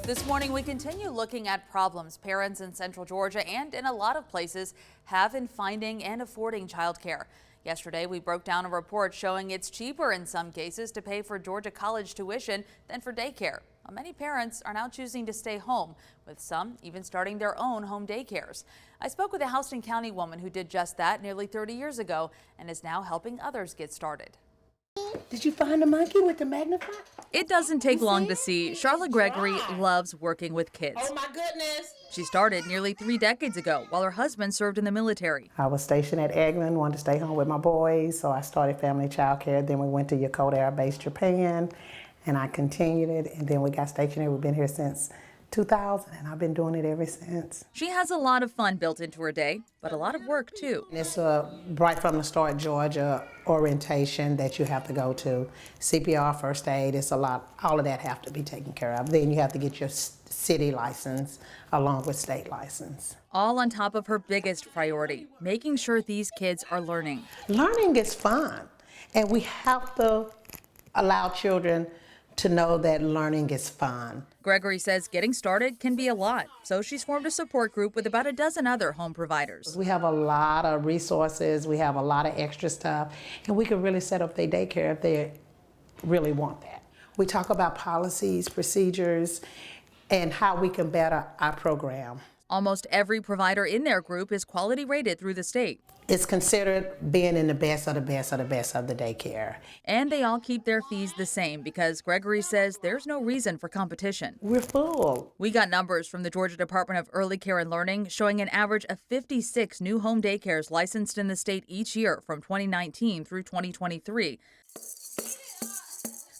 This morning, we continue looking at problems parents in Central Georgia and in a lot of places have in finding and affording childcare. Yesterday, we broke down a report showing it's cheaper in some cases to pay for Georgia college tuition than for daycare. Many parents are now choosing to stay home, with some even starting their own home daycares. I spoke with a Houston County woman who did just that nearly 30 years ago and is now helping others get started. Did you find the monkey with the magnifier? It doesn't take long to see. Charlotte Gregory loves working with kids. Oh my goodness. She started nearly 3 decades ago while her husband served in the military. I was stationed at Eglin, wanted to stay home with my boys, so I started family child care. Then we went to Yokota Air Base, Japan, and I continued it, and then we got stationed here. We've been here since 2000, and I've been doing it ever since. She has a lot of fun built into her day, but a lot of work too. It's a right from the start Georgia orientation that you have to go to. CPR, first aid, it's a lot. All of that have to be taken care of. Then you have to get your city license along with state license. All on top of her biggest priority, making sure these kids are learning. Learning is fun, and we have to allow children to know that learning is fun. Gregory says getting started can be a lot, so she's formed a support group with about a dozen other home providers. We have a lot of resources, we have a lot of extra stuff, and we can really set up their daycare if they really want that. We talk about policies, procedures, and how we can better our program. Almost every provider in their group is quality rated through the state. It's considered being in the best of the best of the best of the daycare. And they all keep their fees the same because Gregory says there's no reason for competition. We're full. We got numbers from the Georgia Department of Early Care and Learning showing an average of 56 new home daycares licensed in the state each year from 2019 through 2023.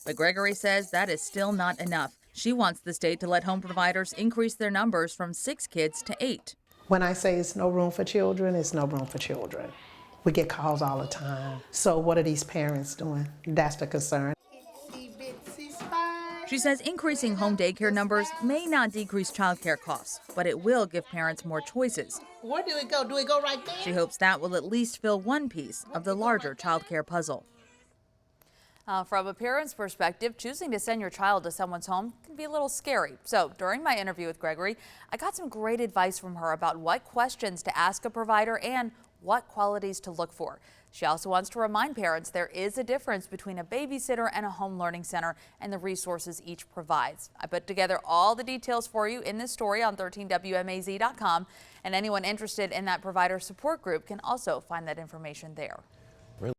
But Gregory says that is still not enough. She wants the state to let home providers increase their numbers from 6 kids to 8. When I say it's no room for children, it's no room for children. We get calls all the time. So what are these parents doing? That's the concern. She says increasing home daycare numbers may not decrease childcare costs, but it will give parents more choices. Where do it go? Do it go right there? She hopes that will at least fill one piece of the larger childcare puzzle. From a parent's perspective, choosing to send your child to someone's home can be a little scary. So during my interview with Gregory, I got some great advice from her about what questions to ask a provider and what qualities to look for. She also wants to remind parents there is a difference between a babysitter and a home learning center and the resources each provides. I put together all the details for you in this story on 13WMAZ.com, and anyone interested in that provider support group can also find that information there.